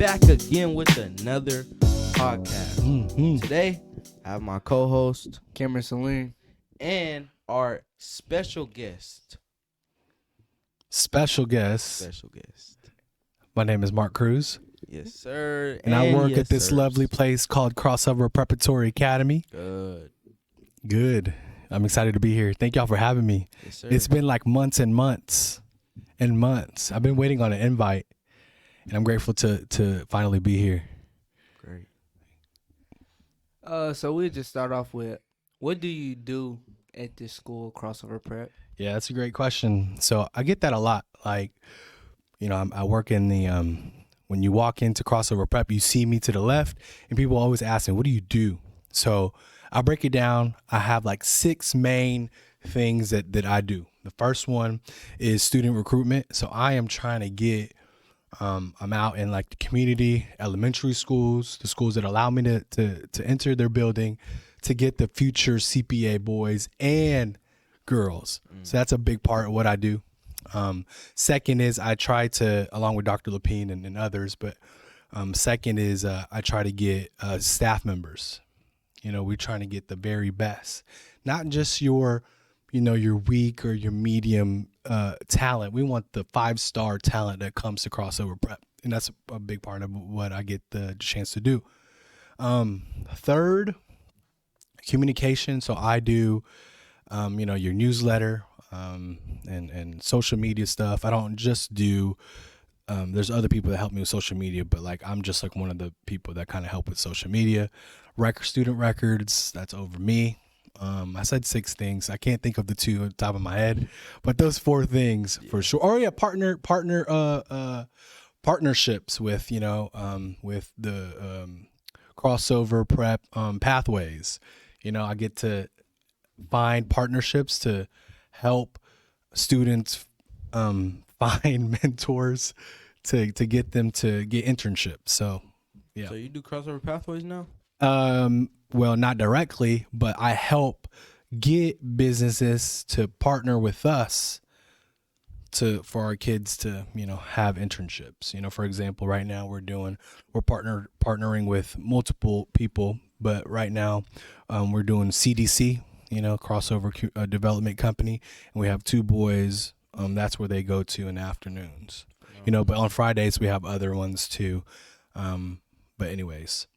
back again with another podcast. Today, I have my co-host, Cameron Saline. and our special guest. Special guest. My name is Mark Cruz. Yes, sir. And I work yes, at this sirs. lovely place called Crossover Preparatory Academy. Good. I'm excited to be here. Thank y'all for having me. Yes, sir. It's been like months and months and months. I've been waiting on an invite, and I'm grateful to finally be here. Great. So we'll just start off with, what do you do at this school, Crossover Prep? Yeah, that's a great question. So I get that a lot. Like, you know, I work in the, when you walk into Crossover Prep, you see me to the left, and people always ask me, what do you do? So I'll break it down. I have like 6 main things that I do. The first one is student recruitment. So I am trying to get, I'm out in like the community, elementary schools, the schools that allow me to enter their building, to get the future CPA boys and girls. So that's a big part of what I do. Second is I try to, along with Dr. Lapine and others, but second is I try to get staff members. You know, we're trying to get the very best, not just your weak or your medium talent. We want the 5-star talent that comes to Crossover Prep. And that's a big part of what I get the chance to do. Third, communication. So I do, your newsletter and social media stuff. I don't just do, there's other people that help me with social media, but like I'm just like one of the people that kind of help with social media. Student records, that's over me. I said 6 things. I can't think of the 2 on the top of my head, but those 4 things for sure. Oh yeah, partnerships with, with the Crossover Prep pathways. You know, I get to find partnerships to help students find mentors to get them to get internships. So yeah. So you do crossover pathways now? Well, not directly, but I help get businesses to partner with us for our kids to, have internships. For example, right now we're partnering with multiple people, but right now we're doing CDC, Crossover Development Company, and we have 2 boys. That's where they go to in the afternoons, but on Fridays we have other ones too. But anyways.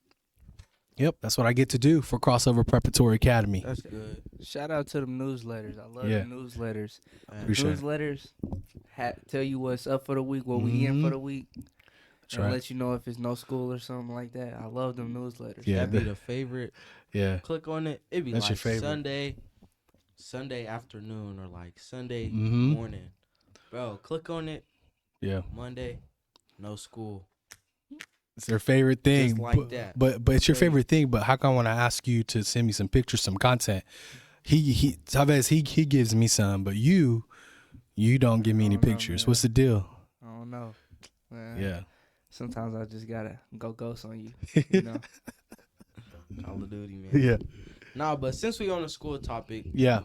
Yep, that's what I get to do for Crossover Preparatory Academy. That's good. Shout out to them newsletters. I love the newsletters. Appreciate Newsletters tell you what's up for the week, what we in for the week. That's and right. let you know if it's no school or something like that. I love them newsletters. Yeah, That'd be the favorite. Yeah. Click on it. It'd be That's like your favorite. Sunday afternoon or like Sunday Mhm. morning. Bro, click on it. Yeah. Monday, no school. It's their favorite thing. Just like that. But it's your favorite thing, but how come when I ask you to send me some pictures, some content, Chavez, he gives me some, but you don't give me any pictures. What's the deal? I don't know. Yeah. Sometimes I just gotta go ghost on you. Call of Duty, man. Yeah. Nah, but since we on the school topic, Yeah.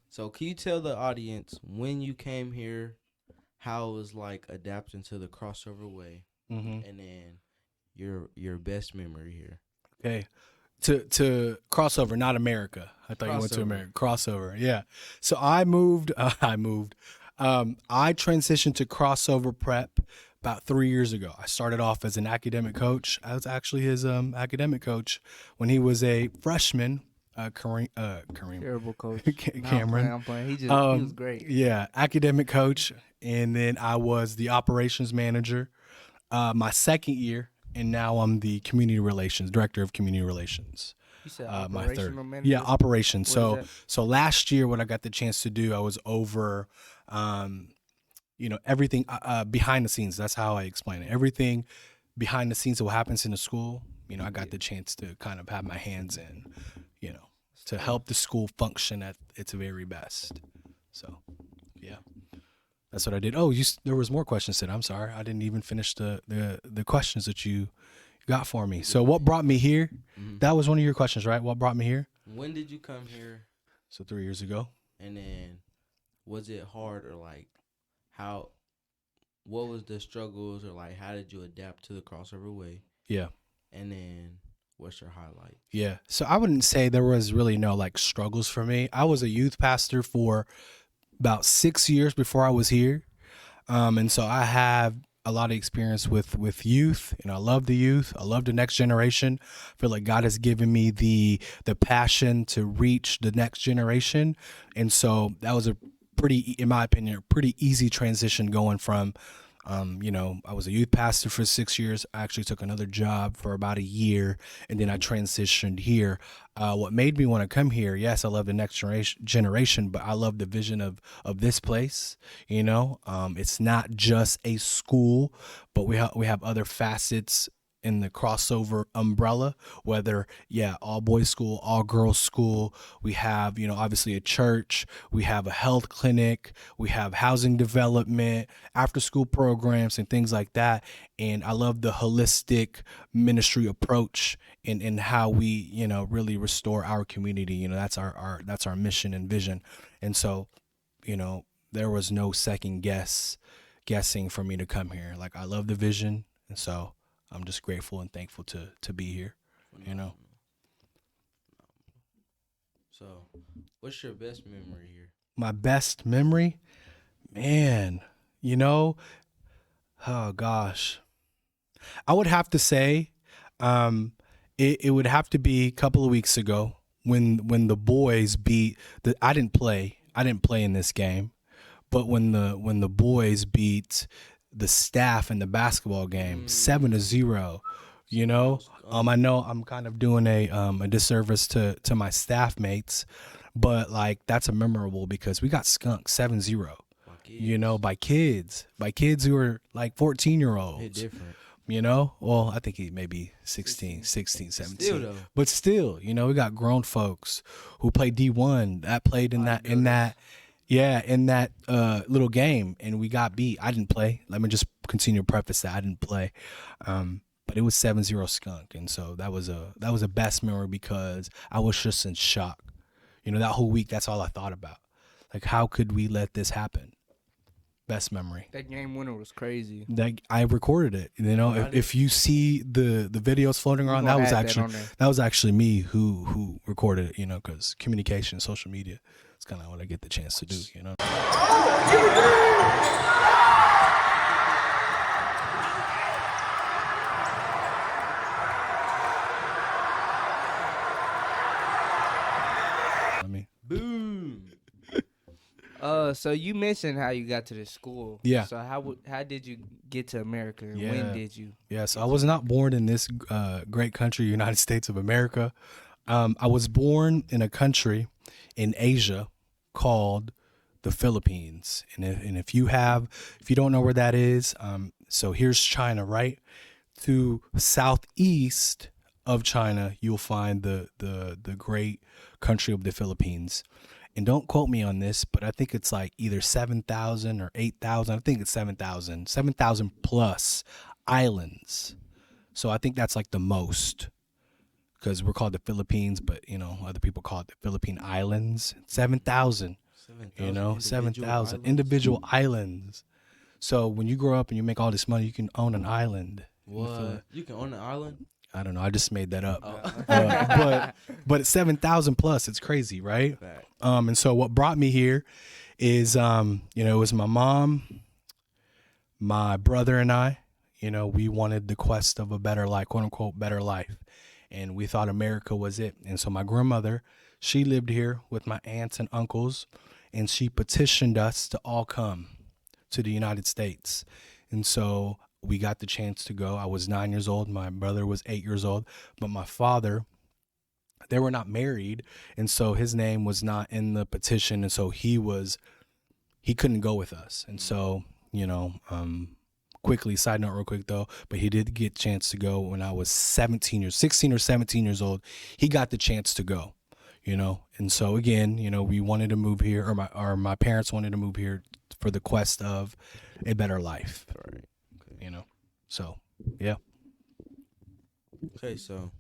So can you tell the audience when you came here, how it was like adapting to the crossover way, Mm-hmm. and then your best memory here? Okay. To Crossover, not America. I thought you went to Crossover. America. Crossover, yeah. So I moved. I transitioned to Crossover Prep about 3 years ago. I started off as an academic coach. I was actually his academic coach when he was a freshman. Kareem. Terrible coach. Cameron. I'm playing. He was great. Yeah, academic coach, and then I was the operations manager my second year, and now I'm the director of community relations. You said My operational third. manager? Yeah, operations. What is So last year, what I got the chance to do, I was over, everything behind the scenes. That's how I explain it. Everything behind the scenes of what happens in the school. I got the chance to kind of have my hands in, to help the school function at its very best. So, yeah. That's what I did. Oh, there was more questions said. I'm sorry. I didn't even finish the questions that you got for me. So what brought me here? Mm-hmm. That was one of your questions, right? What brought me here? When did you come here? So 3 years ago. And then was it hard, or like how what was the struggles, or like how did you adapt to the crossover way? Yeah. And then what's your highlight? Yeah. So I wouldn't say there was really no like struggles for me. I was a youth pastor for about 6 years before I was here. And so I have a lot of experience with youth, and I love the youth. I love the next generation. I feel like God has given me the passion to reach the next generation. And so that was a pretty, in my opinion, a pretty easy transition going from I was a youth pastor for 6 years. I actually took another job for about a year, and then I transitioned here. What made me want to come here? Yes, I love the next generation, but I love the vision of this place. It's not just a school, but we have other facets in the crossover umbrella, whether all boys school, all girls school. We have obviously a church, we have a health clinic, we have housing development, after school programs, and things like that. And I love the holistic ministry approach in how we really restore our community. That's our mission and vision. And so there was no second guessing for me to come here. Like, I love the vision, and so I'm just grateful and thankful to be here. So, what's your best memory here? My best memory, man. Oh gosh, I would have to say, it would have to be a couple of weeks ago when the boys beat the. I didn't play in this game, but when the boys beat the staff in the basketball game 7-0. I know I'm kind of doing a disservice to my staff mates, but like, that's a memorable because we got skunked 7-0. By kids who are like 14-year-olds. Different. Well, I think he may be 16, 17. Still, though. But still, we got grown folks who played D1 that played in that little game, and we got beat. I didn't play. Let me just continue to preface that I didn't play. But it was 7-0 skunk, and so that was a best memory because I was just in shock. That whole week, that's all I thought about. Like, how could we let this happen? Best memory. That game winner was crazy. I recorded it. If you see the videos floating around, that was actually me who recorded it. Because communication, social media, it's kind of what I get the chance to do. Boom. So you mentioned how you got to the school. Yeah. So how did you get to America? And when did you? Yeah. So I was not born in this great country, United States of America. I was born in a country in Asia called the Philippines. And if you don't know where that is, so here's China, right? To southeast of China, you'll find the great country of the Philippines. And don't quote me on this, but I think it's like either 7,000 or 8,000. I think it's 7,000 plus islands. So I think that's like the most, because we're called the Philippines, but other people call it the Philippine Islands. 7,000. 7,000 individual islands. So when you grow up and you make all this money, you can own an island. What? You can own an island? I don't know. I just made that up. Oh. But it's 7,000 plus. It's crazy, right? Fact. And so what brought me here is, it was my mom, my brother, and I. We wanted the quest of a better life, quote unquote, better life, and we thought America was it. And so my grandmother, she lived here with my aunts and uncles, and she petitioned us to all come to the United States. And so we got the chance to go. I was 9 years old. My brother was 8 years old. But my father, they were not married. And so his name was not in the petition. And so he couldn't go with us. And so, quickly, side note real quick though, but he did get a chance to go when I was 16 or 17 years old. He got the chance to go, And so again, we wanted to move here, or my parents wanted to move here for the quest of a better life. Right. So, yeah. Okay, so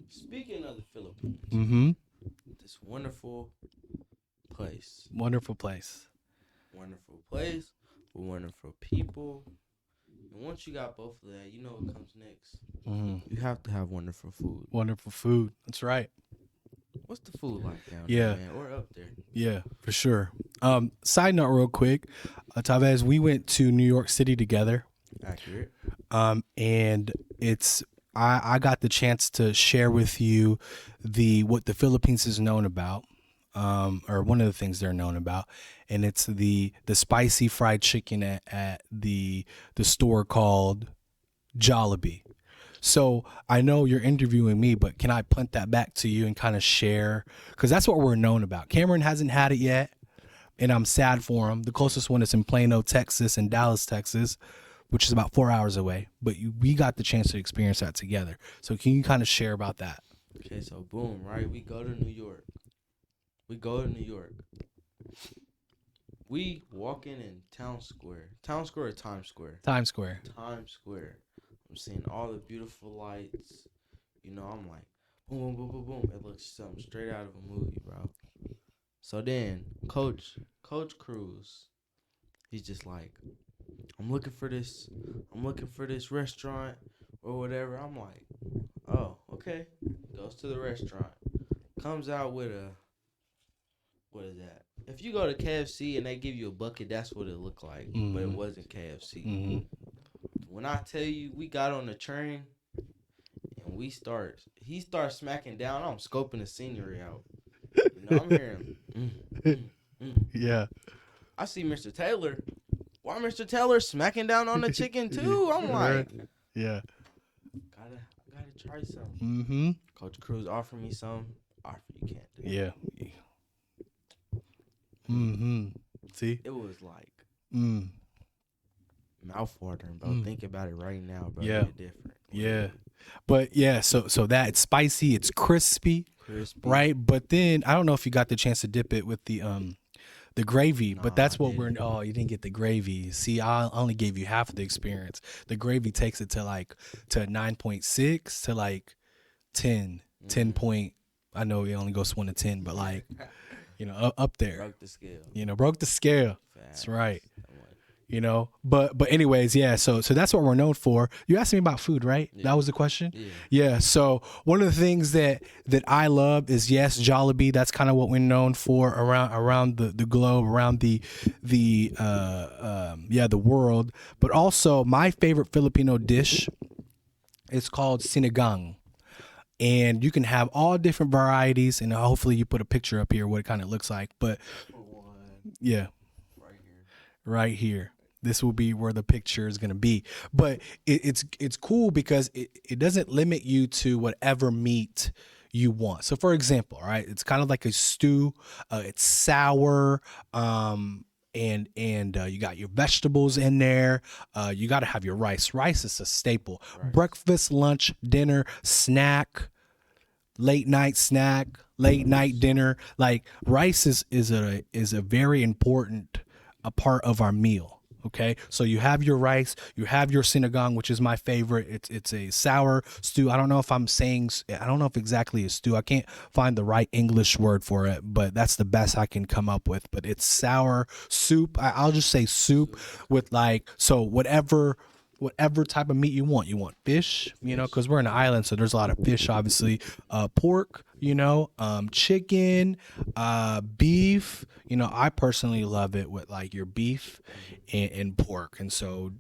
speaking of the Philippines, this wonderful place. Wonderful place. with wonderful people. And once you got both of that, you know what comes next. Mm-hmm. You have to have wonderful food. Wonderful food. That's right. What's the food like down Yeah. there, man? Or up there? Yeah, for sure. Side note, real quick, Tavez, we went to New York City together. Accurate. And it's I got the chance to share with you what the Philippines is known about, or one of the things they're known about, and it's the spicy fried chicken at the store called Jollibee. So I know you're interviewing me, but can I punt that back to you and kind of share? Because that's what we're known about. Cameron hasn't had it yet, and I'm sad for him. The closest one is in Plano, Texas, and Dallas, Texas, which is about 4 hours away. But we got the chance to experience that together. So can you kind of share about that? Okay, so boom, right? We go to New York. We walking in Town Square. Town Square or Times Square? Times Square. Times Square. I'm seeing all the beautiful lights. You know, I'm like, boom, boom, boom, boom, boom. It looks something straight out of a movie, bro. So then, Coach Cruz, he's just like, I'm looking for this restaurant or whatever. I'm like, oh, okay. Goes to the restaurant. Comes out with what is that? If you go to KFC and they give you a bucket, that's what it looked like. Mm-hmm. But it wasn't KFC. Mm-hmm. When I tell you, we got on the train and he starts smacking down. I'm scoping the scenery out. You know, I'm hearing, Yeah. I see Mr. Taylor. Why Mr. Taylor smacking down on the chicken too? I'm like, yeah. Gotta try some. Mm-hmm. Coach Cruz offered me some. Offer you can't do. Yeah. Mm-hmm. See? It was like Mm. mouth-watering, bro. Think about it right now, bro. Yeah. It's different. Yeah. But yeah, so that it's spicy, it's crispy, right? But then I don't know if you got the chance to dip it with the gravy, but that's what you didn't get the gravy. See, I only gave you half of the experience. The gravy takes it to 9.6 to like 10. 10 point. I know it only goes 1 to 10, but like, up there. Broke the scale. Broke the scale. That's right. But anyways, yeah, so that's what we're known for. You asked me about food, right? Yeah. That was the question? Yeah. So one of the things that I love is, Jollibee. That's kind of what we're known for around the globe, around the world. But also my favorite Filipino dish is called sinigang. And you can have all different varieties, and hopefully you put a picture up here what it kind of looks like. But yeah, right here. This will be where the picture is going to be. But it's cool because it doesn't limit you to whatever meat you want. So for example, right, it's kind of like a stew. It's sour. And you got your vegetables in there. You got to have your rice. Rice is a staple. Rice. Breakfast, lunch, dinner, snack, late night snack, late night dinner. Like rice is a very important a part of our meal. Okay, so you have your rice, you have your sinigang, which is my favorite. It's a sour stew. I don't know if exactly a stew. I can't find the right English word for it, but that's the best I can come up with. But it's sour soup. I'll just say soup with whatever type of meat you want. You want fish, because we're in an island, so there's a lot of fish, obviously. Pork, chicken, beef. I personally love it with like your beef and pork. And so,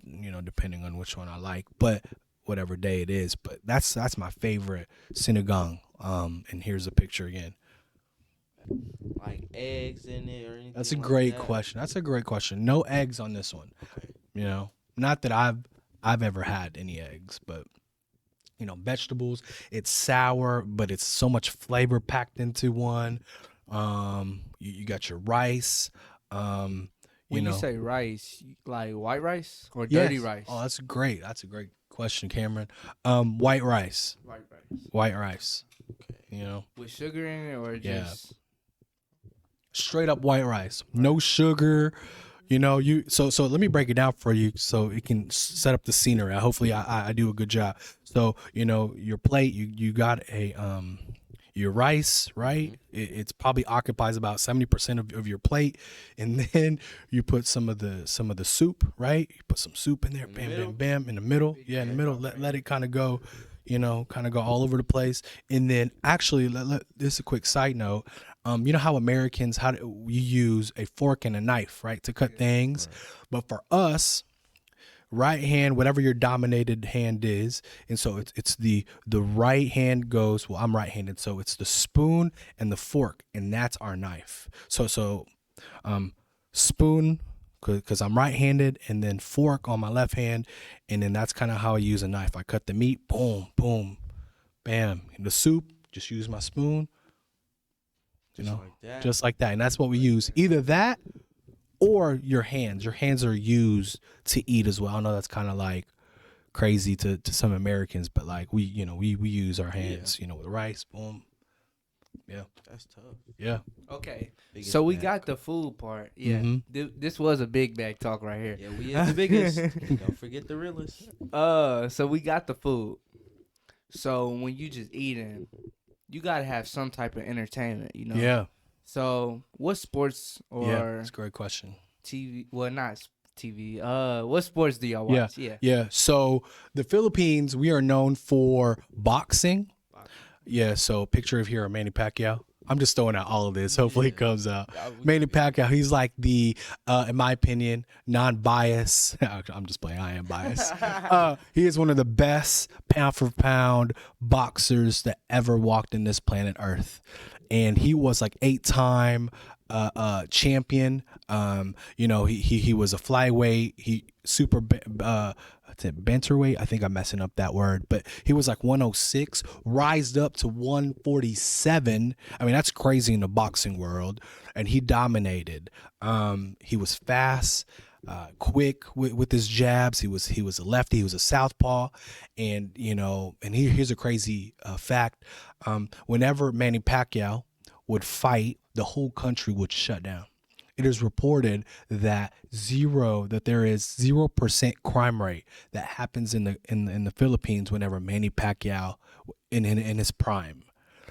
depending on which one I like, but whatever day it is. But that's my favorite sinigang. And here's a picture again. Like eggs in it or anything? That's a great question. No eggs on this one. Okay. Not that I've ever had any eggs, but vegetables. It's sour, but it's so much flavor packed into one. You got your rice. When you say rice, like white rice or dirty rice? Oh, that's great. That's a great question, Cameron. White rice. White rice. Okay. With sugar in it or just straight up white rice. No sugar. So let me break it down for you so it can set up the scenery. Hopefully I do a good job. So, your plate, you got your rice, right? It's probably occupies about 70% of your plate, and then you put some of the soup, right? You put some soup in there, In the bam, middle? bam, bam, in the middle, yeah, in the middle. Let it kind of go, kind of go all over the place, and then actually, this is a quick side note. You know how Americans we use a fork and a knife, right, to cut things, but for us, right hand, whatever your dominated hand is, and so it's the right hand goes. Well, I'm right-handed, so it's the spoon and the fork, and that's our knife. So spoon because I'm right-handed, and then fork on my left hand, and then that's kind of how I use a knife. I cut the meat, boom, boom, bam. The soup, just use my spoon, Like that. just like that, and that's what we use. Either that or your hands. Your hands are used to eat as well. I know that's kind of like crazy to some Americans, but like we use our hands, with rice, boom. Yeah. That's tough. Yeah. Okay. Biggest So we bag. got the food part. Yeah. Mhm. This was a big bag talk right here. Yeah, we is the biggest. Don't forget the realest. So we got the food. So when you just eating, you gotta have some type of entertainment, Yeah. So what sports Yeah. or That's a great question. TV? Well, not TV. What sports do y'all watch? Yeah. Yeah. So the Philippines, we are known for boxing. Yeah. So picture of here, Manny Pacquiao. I'm just throwing out all of this. Hopefully it comes out. Manny Pacquiao, he's like the, in my opinion, non-biased. I'm just playing. I am biased. He is one of the best pound for pound boxers that ever walked in this planet Earth. And he was like 8-time champion. He was a flyweight. He bantamweight. I think I'm messing up that word, but he was like 106, rised up to 147. I mean, that's crazy in the boxing world, and he dominated. He was fast, quick with his jabs. He was a lefty. He was a southpaw, and here's a crazy fact. Whenever Manny Pacquiao would fight, the whole country would shut down. It is reported that there is 0% crime rate that happens in the Philippines whenever Manny Pacquiao in his prime.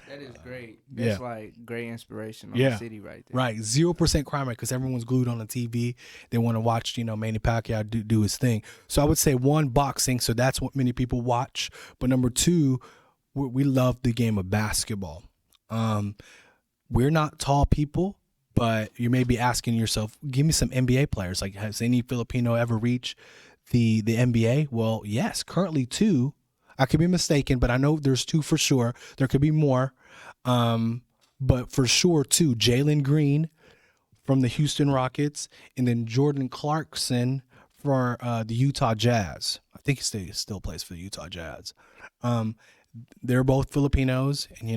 That is great. That's yeah. like great inspiration on Yeah. the city right there. Right, 0% crime rate because everyone's glued on the TV. They want to watch, Manny Pacquiao do his thing. So I would say one, boxing. So that's what many people watch. But number two, we love the game of basketball. We're not tall people, but you may be asking yourself, give me some NBA players. Like, has any Filipino ever reached the NBA? Well, yes, currently 2. I could be mistaken, but I know there's 2 for sure. There could be more. But for sure 2, Jalen Green from the Houston Rockets, and then Jordan Clarkson for the Utah Jazz. I think he still plays for the Utah Jazz. They're both Filipinos, and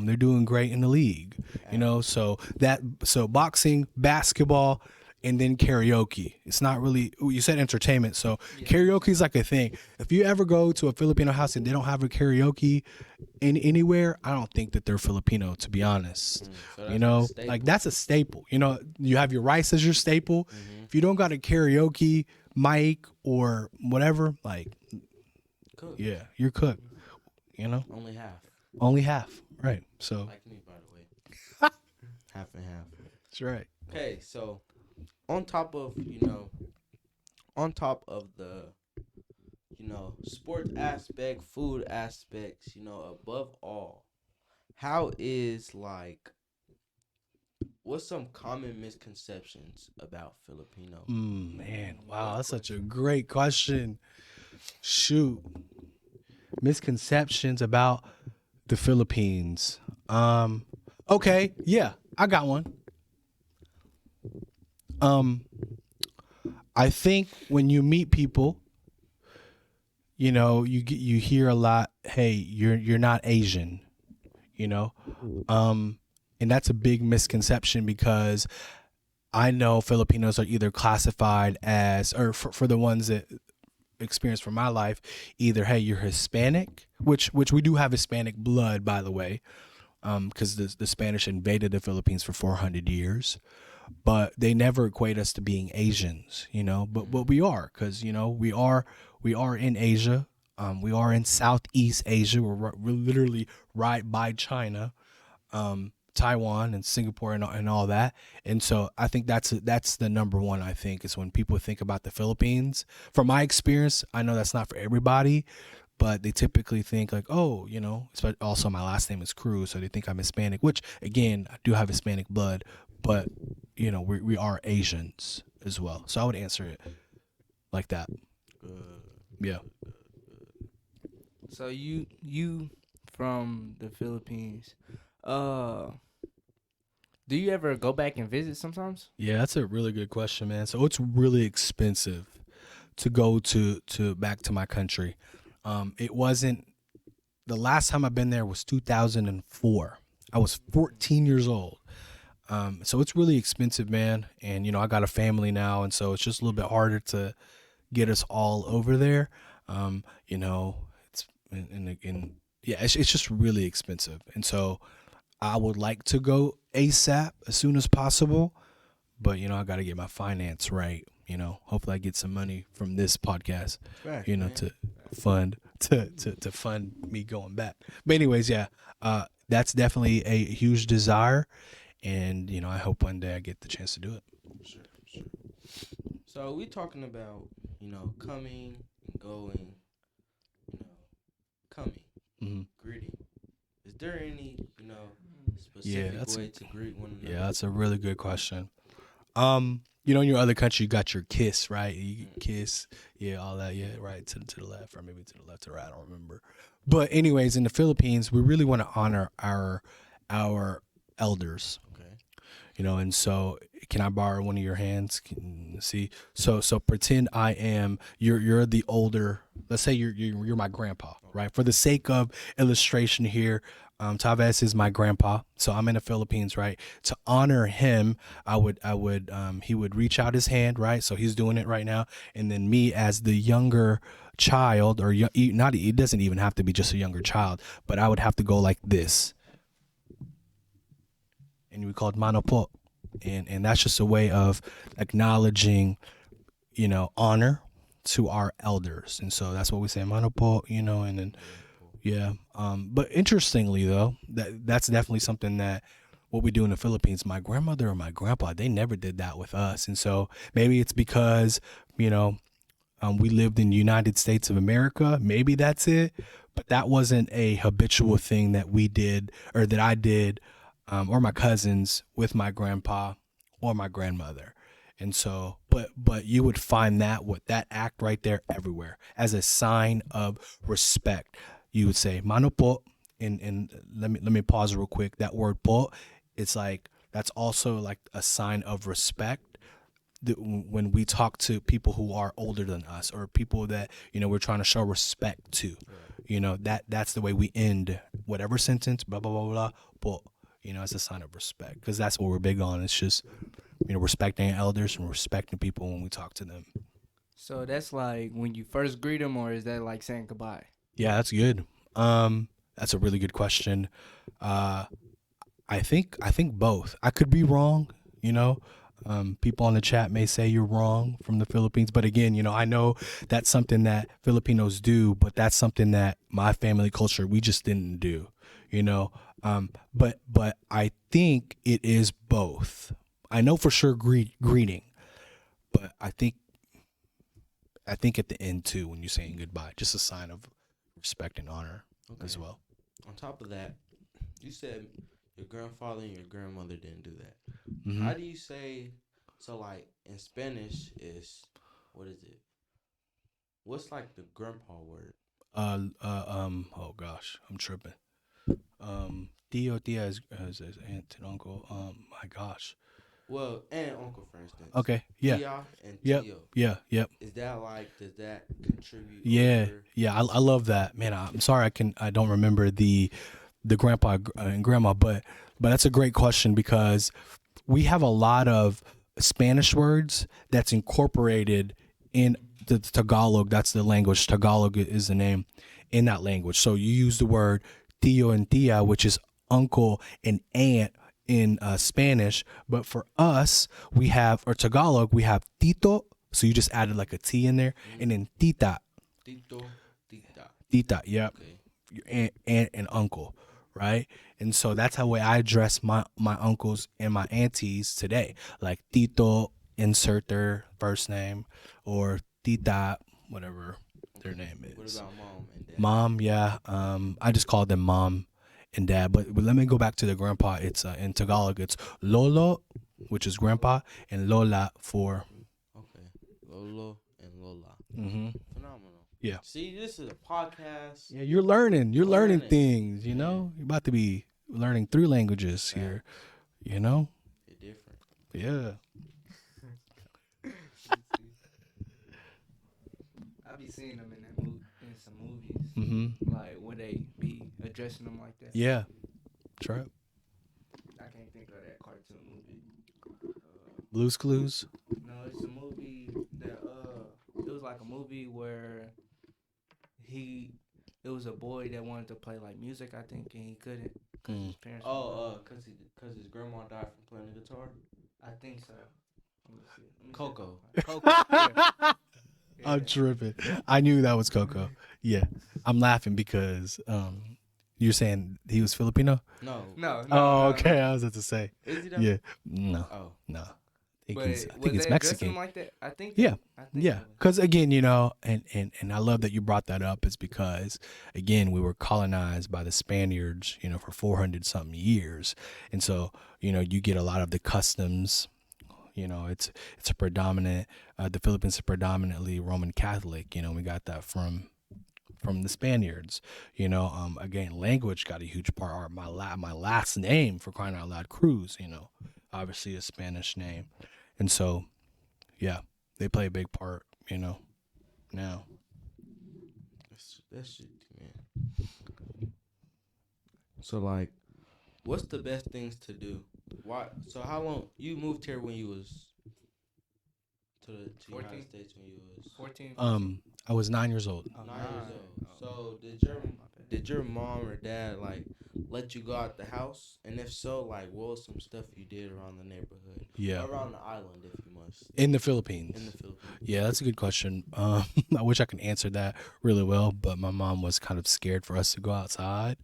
they're doing great in the league. So boxing, basketball, and then karaoke. It's not really, you said entertainment, so karaoke is like a thing. If you ever go to a Filipino house and they don't have a karaoke anywhere, I don't think that they're Filipino, to be honest. So that's a staple. You have your rice as your staple. If you don't got a karaoke mic or whatever, like, cook. yeah, you're cooked. Only half. Right? So Like me, by the way. Half and half. that's right. Okay, so on top of the sports aspect, food aspects, above all, what's some common misconceptions about Filipino? Man, wow, that's such a great question. Shoot, misconceptions about the Philippines. Okay, yeah, I got one. I think when you meet people, you hear a lot, hey, you're not Asian, and that's a big misconception because I know Filipinos are either classified as, or for the ones that experience from my life, either, hey, you're Hispanic, which we do have Hispanic blood, by the way, because the Spanish invaded the Philippines for 400 years. But they never equate us to being Asians, but we are, because we are in Asia. We are in Southeast Asia. We're literally right by China, Taiwan, and Singapore, and all that. And so I think that's the number one. I think is when people think about the Philippines. From my experience, I know that's not for everybody, but they typically think like, oh, also my last name is Cruz, so they think I'm Hispanic, which again, I do have Hispanic blood, but we are Asians as well. So I would answer it like that. Yeah. So you from the Philippines, do you ever go back and visit sometimes? Yeah, that's a really good question, man. So it's really expensive to go to back to my country. It wasn't the last time I've been there was 2004. I was 14 years old. So it's really expensive, man. And I got a family now, and so it's just a little bit harder to get us all over there. It's it's just really expensive, and so I would like to go ASAP as soon as possible, but I got to get my finance right. Hopefully I get some money from this podcast, Right, to fund to fund me going back. But anyways, yeah, that's definitely a huge desire, and I hope one day I get the chance to do it. Sure. So we talking about coming and going, coming, greeting. Is there any specific way to greet one another? Yeah, that's a really good question. In your other country, you got your kiss, right? You kiss, all that, right, to the left, or maybe to the left or right, I don't remember. But anyways, in the Philippines, we really want to honor our elders. Okay. And so can I borrow one of your hands? See, so pretend you're the older. Let's say you're my grandpa, right? For the sake of illustration here, Tavez is my grandpa, so I'm in the Philippines, right? To honor him, he would reach out his hand, right? So he's doing it right now, and then me as the younger child, or not, it doesn't even have to be just a younger child, but I would have to go like this, and we called mano po, and that's just a way of acknowledging, honor to our elders, and so that's what we say, mano po, and then. Yeah. But interestingly, though, that's definitely something that what we do in the Philippines, my grandmother or my grandpa, they never did that with us. And so maybe it's because, we lived in the United States of America. Maybe that's it. But that wasn't a habitual thing that we did, or that I did, or my cousins with my grandpa or my grandmother. And so, but you would find that act right there everywhere as a sign of respect. You would say mano po, and let me pause real quick. That word po, it's like that's also like a sign of respect. When we talk to people who are older than us, or people that we're trying to show respect to, that's the way we end whatever sentence. Blah blah blah blah. Po, as a sign of respect, because that's what we're big on. It's just respecting elders and respecting people when we talk to them. So that's like when you first greet them, or is that like saying goodbye? Yeah, that's good. That's a really good question. I think both. I could be wrong, people on the chat may say you're wrong from the Philippines, but again, I know that's something that Filipinos do, but that's something that my family culture, we just didn't do, but I think it is both. I know for sure greeting, but I think at the end too, when you're saying goodbye, just a sign of respect and honor as well. On top of that, you said your grandfather and your grandmother didn't do that. Mm-hmm. How do you say, so like in Spanish is, what is it? What's like the grandpa word? Oh gosh, I'm tripping. Tío, tía is aunt and uncle. My gosh. Well, and uncle, for instance. Okay, yeah. Tia and Yep. Tio. Yep. Is that like, does that contribute? Yeah. I love that, man. I'm sorry, I don't remember the grandpa and grandma, but that's a great question, because we have a lot of Spanish words that's incorporated in the Tagalog. That's the language. Tagalog is the name in that language. So you use the word tío and tía, which is uncle and aunt in Spanish, but for us, we have, or Tagalog, we have tito, so you just added like a T in there, and then tita. Tito, tita. Tita, yep. Okay. Your aunt and uncle, right? And so that's how way I address my uncles and my aunties today. Like Tito, insert their first name, or Tita, whatever their name What is. about mom and dad? Mom, yeah. I just call them mom and dad. But let me go back to the grandpa. It's in Tagalog. It's Lolo, which is grandpa, and Lola for. Okay. Lolo and Lola. Mm-hmm. Phenomenal. Yeah. See, this is a podcast. Yeah, you're learning. You're learning Learning. things. You Yeah. know, you're about to be learning 3 languages here. You know. It's different. Yeah. I be seeing them in some movies, Mm-hmm. like where they be addressing them like that. Yeah. Try it. I can't think of that cartoon movie. Blue's Clues. No, it's a movie that it was like a movie where it was a boy that wanted to play like music, I think, and he couldn't because his parents. Cause his grandma died from playing the guitar. I think so. Let me see. Coco. Coco. Yeah. I'm tripping. I knew that was Coco. Yeah. I'm laughing because you're saying he was Filipino? No. No. Oh, okay. I was about to say. Is he though? Yeah. No. Oh. No. I But think was it's they addressing Mexican. him like that? I think. Yeah. I think Yeah, so. because again, you know, and I love that you brought that up, is because again, we were colonized by the Spaniards, you know, for 400 something years, and so you know, you get a lot of the customs. You know, it's a predominant. The Philippines is predominantly Roman Catholic. You know, we got that from the Spaniards. You know, again, language got a huge part. Or my last name, for crying out loud, Cruz. You know, obviously a Spanish name, and so yeah. They play a big part, you know, now. That shit, man. So like, what's the best things to do? Why? So how long you moved here when you was to the United 14? States when you was 14. I was 9 years old. 9 years old. Oh. So My bad. did your mom or dad like let you go out the house? And if so, like what was some stuff you did around the neighborhood? Yeah. Around the island, if you must. In the Philippines. In the Philippines. Yeah, that's a good question. I wish I could answer that really well, but my mom was kind of scared for us to go outside.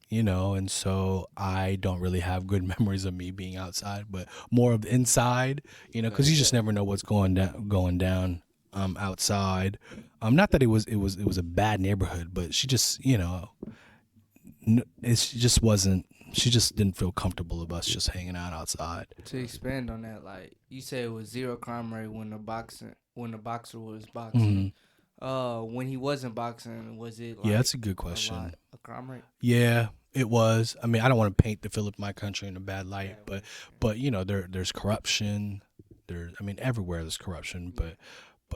You know, and so I don't really have good memories of me being outside, but more of the inside, you know, because you just never know what's going down outside. Not that it was a bad neighborhood, but she just, you know, she just didn't feel comfortable with us just hanging out outside. To expand on that, like you said, it was zero crime rate when the boxer was boxing. When he wasn't boxing, was it? Like Yeah, that's a good a question. crime rate? Yeah, it was. I mean, I don't want to paint my country in a bad light, but you know, there's corruption. Everywhere there's corruption, but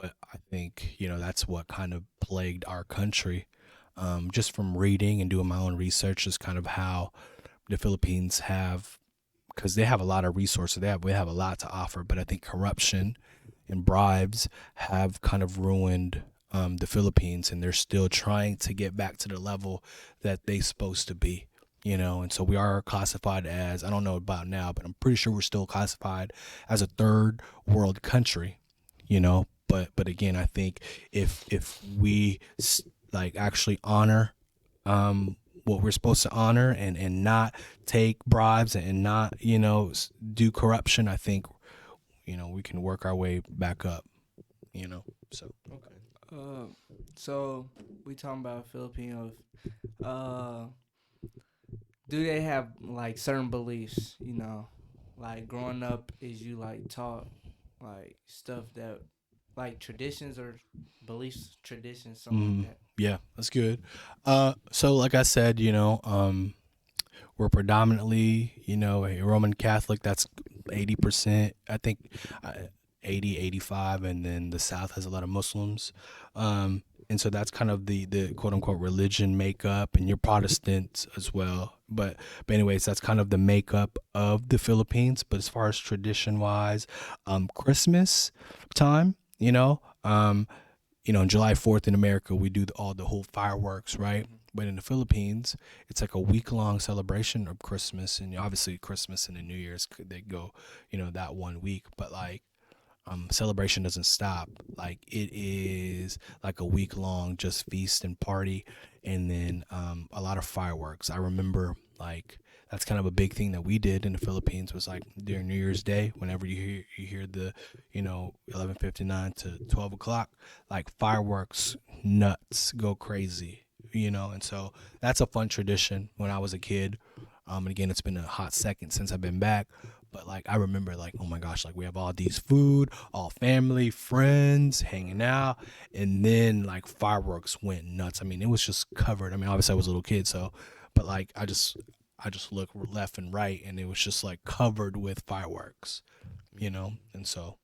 I think, you know, that's what kind of plagued our country. Just from reading and doing my own research is kind of how the Philippines have, because they have a lot of resources. We have a lot to offer, but I think corruption and bribes have kind of ruined the Philippines, and they're still trying to get back to the level that they're supposed to be, you know. And so we are classified as, I don't know about now, but I'm pretty sure we're still classified as a third world country, you know. But again, I think if we like actually honor what we're supposed to honor, and not take bribes, and not, you know, do corruption, I think, you know, we can work our way back up, you know. So Okay. So we talking about Filipinos. Do they have like certain beliefs? You know, like growing up, is you like taught like stuff that like traditions or beliefs, traditions, something like that? Yeah, that's good. So like I said, you know, we're predominantly, you know, a Roman Catholic. That's 80%, I think, 80, 85, and then the South has a lot of Muslims. And so that's kind of the quote unquote religion makeup, and you're Protestant as well. But anyways, that's kind of the makeup of the Philippines. But as far as tradition wise, Christmas time, you know, on July 4th in America, we do all the whole fireworks, right? But in the Philippines, it's like a week-long celebration of Christmas, and obviously Christmas and the New Year's, they go, you know, that 1 week. But like, celebration doesn't stop. Like it is like a week long just feast and party, and then a lot of fireworks. I remember like that's kind of a big thing that we did in the Philippines was like during New Year's Day. Whenever you hear the 11:59 to 12 o'clock, like fireworks, nuts, go crazy. And so that's a fun tradition when I was a kid. And again, it's been a hot second since I've been back. But like I remember like, oh my gosh, like we have all these food, all family, friends hanging out, and then like fireworks went nuts. I mean, it was just covered. I mean, obviously I was a little kid, so but like I just looked left and right and it was just like covered with fireworks. And so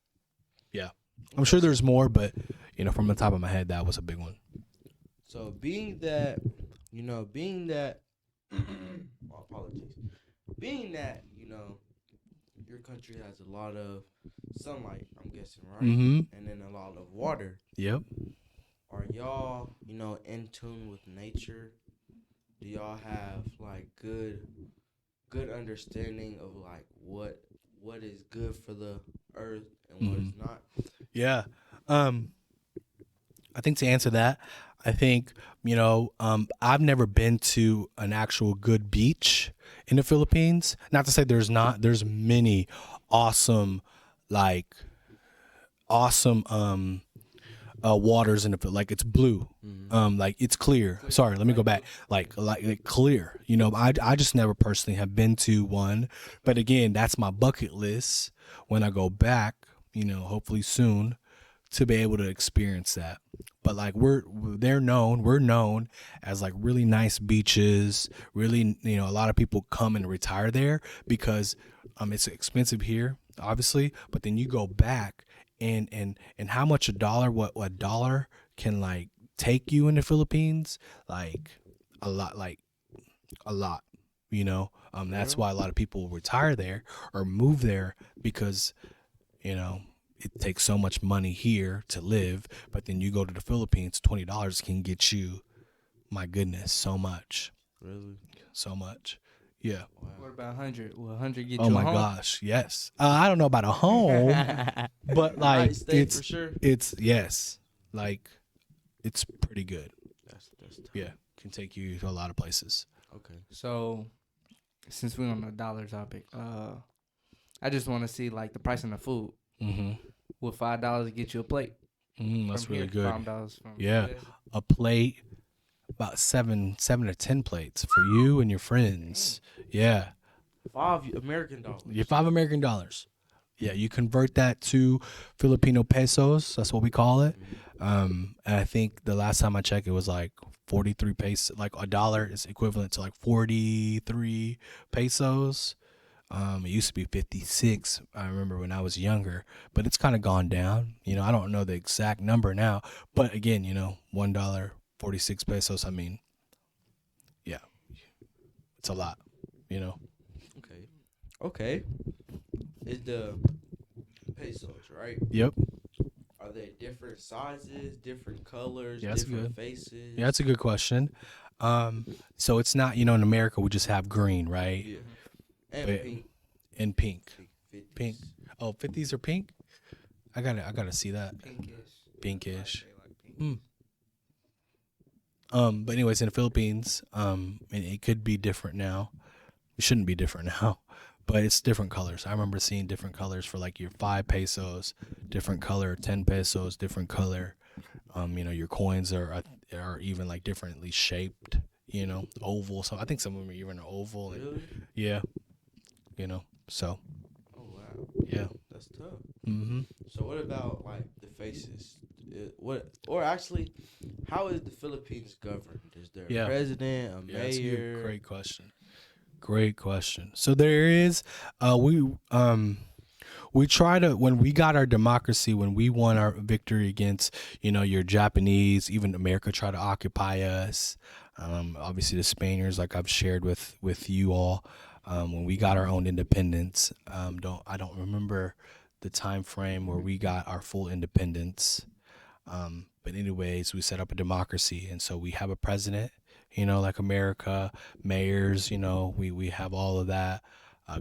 yeah. I'm sure there's more, but from the top of my head that was a big one. So being that, my apologies. Being that, your country has a lot of sunlight, I'm guessing, right? Mm-hmm. And then a lot of water. Yep. Are y'all, in tune with nature? Do y'all have like good understanding of like what is good for the earth and what is not? Yeah. I think to answer that, I think, I've never been to an actual good beach in the Philippines. Not to say there's many awesome, like, waters in the like it's blue, like it's clear. Sorry, let me go back. Like clear. I just never personally have been to one, but again, that's my bucket list when I go back. Hopefully soon to be able to experience that. But like we're known as like really nice beaches. Really, a lot of people come and retire there because it's expensive here, obviously. But then you go back and how much a dollar can like take you in the Philippines, like a lot. That's why a lot of people retire there or move there because it takes so much money here to live, but then you go to the Philippines, $20 can get you, my goodness, so much. Really? So much. Yeah. Wow. What about 100? Will 100 get oh you a my home? Gosh, yes. I don't know about a home, but like it's for sure. It's yes, like it's pretty good. That's tough. Yeah, can take you to a lot of places. Okay. So, since we're on the dollar topic, I just want to see like the price of the food. Mm-hmm. Will $5 get you a plate? That's from really here? good. $5 from Yeah, US? a plate, about seven to 10 plates for you and your friends. Yeah. $5 American dollars. Your $5 American. Yeah, you convert that to Filipino pesos. That's what we call it. And I think the last time I checked, it was like 43 pesos. Like a dollar is equivalent to like 43 pesos. It used to be 56. I remember when I was younger, but it's kind of gone down. I don't know the exact number now, but again, $1, 46 pesos. I mean, yeah, it's a lot. Okay. Is the pesos, right? Yep. Are they different sizes, different colors, Yeah, that's different good. faces? Yeah, that's a good question. So it's not, in America we just have green, right? Yeah. And But- pink. And pink. 50s. Pink. Oh, 50s are pink? I gotta see that. Pinkish. Pinkish. But anyways, in the Philippines, it could be different now. It shouldn't be different now, but it's different colors. I remember seeing different colors for like your 5 pesos, different color, 10 pesos, different color. Your coins are even like differently shaped. Oval. So I think some of them are even oval. Really? Yeah. So Oh wow. yeah. That's tough. Mm-hmm. So what about like the faces? How is the Philippines governed? Is there a president, a Yeah, that's a mayor? good, great question. So there is, we try to, when we got our democracy, when we won our victory against, your Japanese, even America tried to occupy us. Obviously the Spaniards, like I've shared with you all, when we got our own independence. I don't remember the time frame where we got our full independence. But anyways, we set up a democracy, and so we have a president, like America, mayors, we have all of that.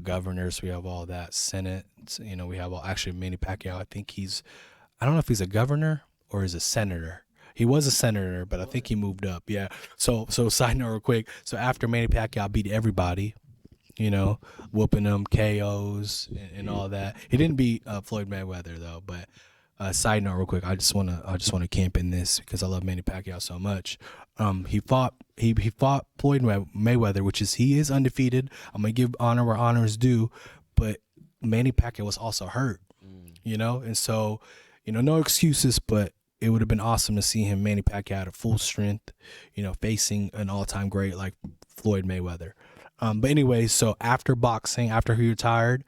governors. We have all that Senate. You know, we have all actually Manny Pacquiao. I think I don't know if he's a governor or is a senator. He was a senator, but I think he moved up. Yeah. So side note real quick. So after Manny Pacquiao beat everybody, you know, whooping them KOs and all that. He didn't beat Floyd Mayweather though. But side note real quick, I just wanna camp in this because I love Manny Pacquiao so much. He fought Floyd Mayweather, which is he is undefeated. I'm gonna give honor where honor is due, but Manny Pacquiao was also hurt, you know, and so, you know, no excuses, but it would have been awesome to see him, Manny Pacquiao, at full strength, you know, facing an all-time great like Floyd Mayweather. But anyway, so after boxing, after he retired,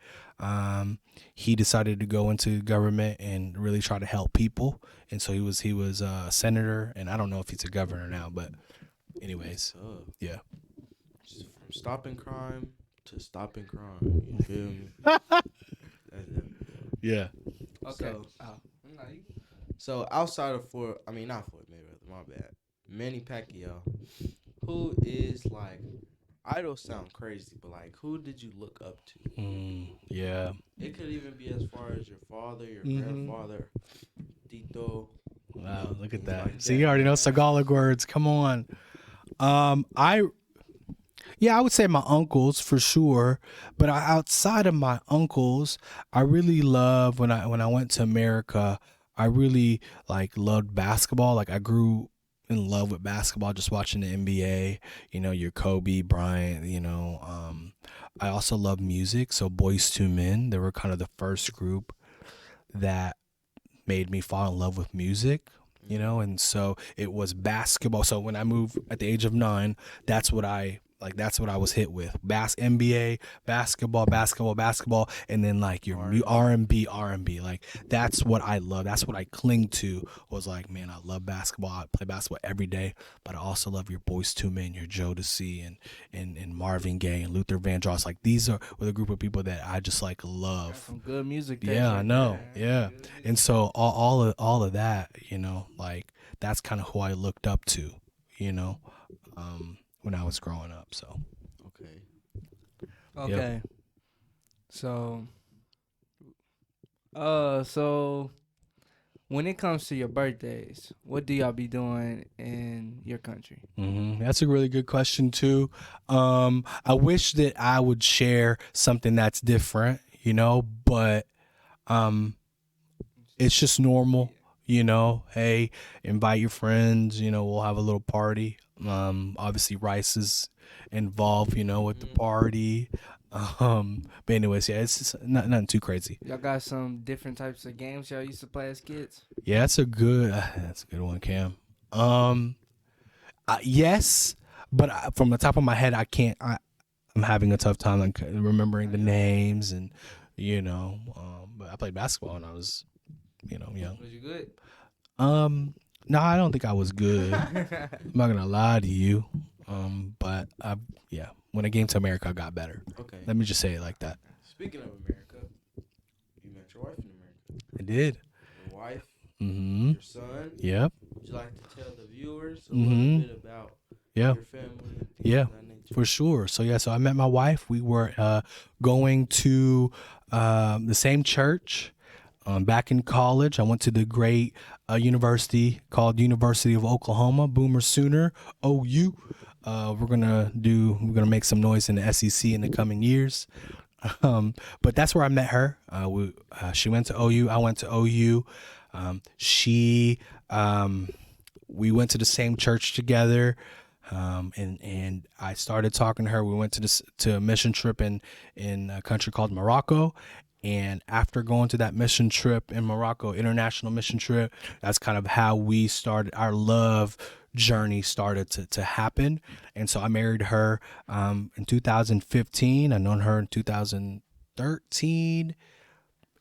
he decided to go into government and really try to help people. And so he was a senator, and I don't know if he's a governor now, but anyways, yeah. Just from stopping crime to stopping crime. You feel me? That's Yeah. Okay. So outside of not Floyd Mayweather, my bad. Manny Pacquiao, who is like, idol sound crazy, but like, who did you look up to? Yeah. It could even be as far as your father, your grandfather, Tito. Wow, look at that. Like See, you already know Tagalog words. Come on. I would say my uncles for sure, but outside of my uncles, I really love when I went to America. I really loved basketball. Like I grew in love with basketball just watching the NBA. You know, your Kobe Bryant. You know, I also love music. So Boys to Men, they were kind of the first group that made me fall in love with music. You know, and so it was basketball. So when I moved at the age of 9, that's what I was hit with. NBA, basketball, and then like your R&B. Like that's what I love. That's what I cling to. Was like, man, I love basketball. I play basketball every day, but I also love your Boys to Men, your Jodeci, and Marvin Gaye and Luther Vandross. Like these were the group of people that I just like love. Some good music. Yeah, I know. Yeah, and so all of that, you know, like that's kind of who I looked up to, you know. When I was growing up, so. Okay. Yep. So when it comes to your birthdays, what do y'all be doing in your country? That's a really good question too. I wish that I would share something that's different, you know, but it's just normal, you know. Hey, invite your friends, you know, we'll have a little party. Obviously rice is involved, you know, with the party. But anyways, yeah, it's just nothing too crazy. Y'all got some different types of games y'all used to play as kids? Yeah, that's a good one, Cam. Yes, but from the top of my head, I can't. I'm having a tough time like remembering the names, and you know. But I played basketball when I was, you know, young. Was you good? No, I don't think I was good. I'm not gonna lie to you. But when I came to America, I got better. Okay. Let me just say it like that. Speaking of America, you met your wife in America. I did. Your wife, Your son. Yep. Would you like to tell the viewers a little bit about your family? Yeah, for sure. So I met my wife. We were going to the same church. Back in college, I went to the great university called University of Oklahoma, Boomer Sooner, OU. We're gonna make some noise in the SEC in the coming years. But that's where I met her. She went to OU. I went to OU. We went to the same church together. And I started talking to her. We went to a mission trip in a country called Morocco. And after going to that mission trip in Morocco, international mission trip, that's kind of how we started, our love journey started to happen. And so I married her in 2015. I known her in 2013,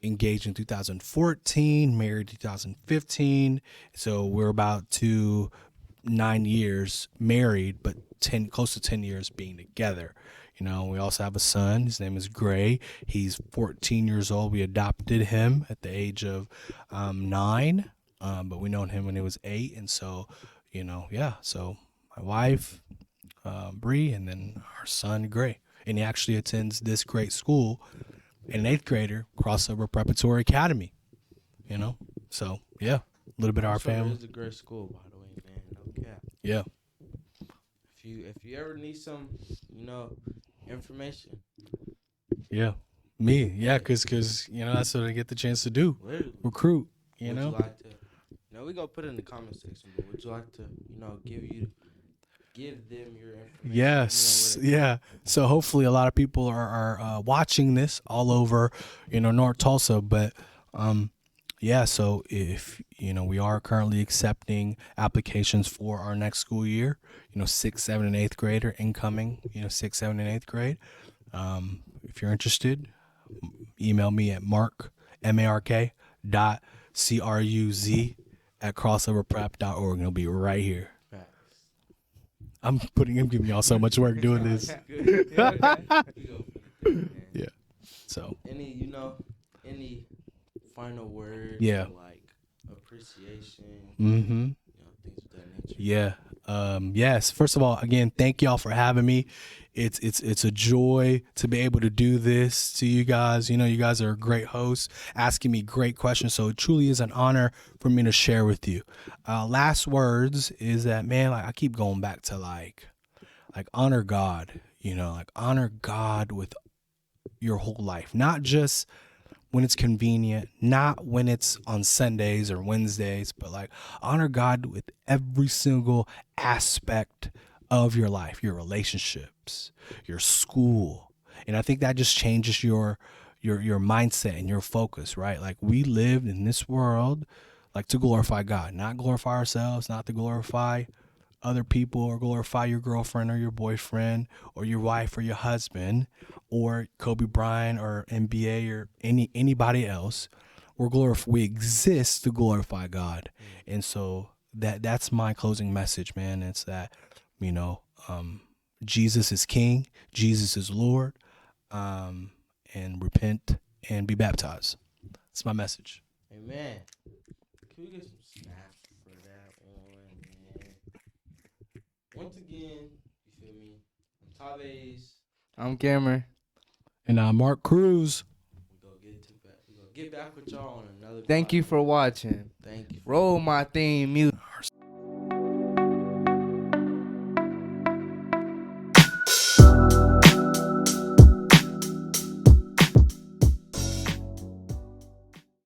engaged in 2014, married in 2015. So we're about 9 years married, but close to 10 years being together. You know, we also have a son. His name is Gray. He's 14 years old. We adopted him at the age of 9, but we known him when he was 8. And so, you know, yeah. So my wife, Bree, and then our son, Gray. and he actually attends this great school, an 8th grader, Crossover Preparatory Academy. You know, so yeah, a little bit of our family. It's a great school, by the way, man. No cap. Yeah. If you ever need some, information, Yeah. Me. Yeah, cause that's what I get the chance to do. literally, Recruit. would you like to? We gonna put it in the comment section. But would you like to, give them your information? Yes. Yeah. So hopefully a lot of people are watching this all over, North Tulsa. But yeah. So if we are currently accepting applications for our next school year. 6th, 7th, and 8th grader incoming. 6th, 7th, and 8th grade. If you're interested, email me at mark.cruz@crossoverprep.org. It'll be right here. Facts. I'm giving y'all so much work doing this. Good. Yeah. So. Any final words? Yeah. Like appreciation. Mm-hmm. Things of that nature. Yeah. Yes. First of all, again, thank y'all for having me. It's a joy to be able to do this to you guys. You guys are great hosts, asking me great questions. So it truly is an honor for me to share with you. Last words is that, man, like I keep going back to like honor God, honor God with your whole life, not just when it's convenient, not when it's on Sundays or Wednesdays, but like honor God with every single aspect of your life, your relationships, your school. And I think that just changes your mindset and your focus, right? Like we live in this world like to glorify God, not glorify ourselves, not to glorify other people or glorify your girlfriend or your boyfriend or your wife or your husband or Kobe Bryant or NBA or anybody else. We exist to glorify God. And so that's my closing message, man. It's that, Jesus is King, Jesus is Lord, and repent and be baptized. That's my message. Amen. Can we get some snaps for that one, man? Once again, you feel me? I'm Taves. I'm Cameron. And I'm Mark Cruz. We're gonna get back with y'all on another Thank you podcast. for watching. Thank you. Roll my theme music.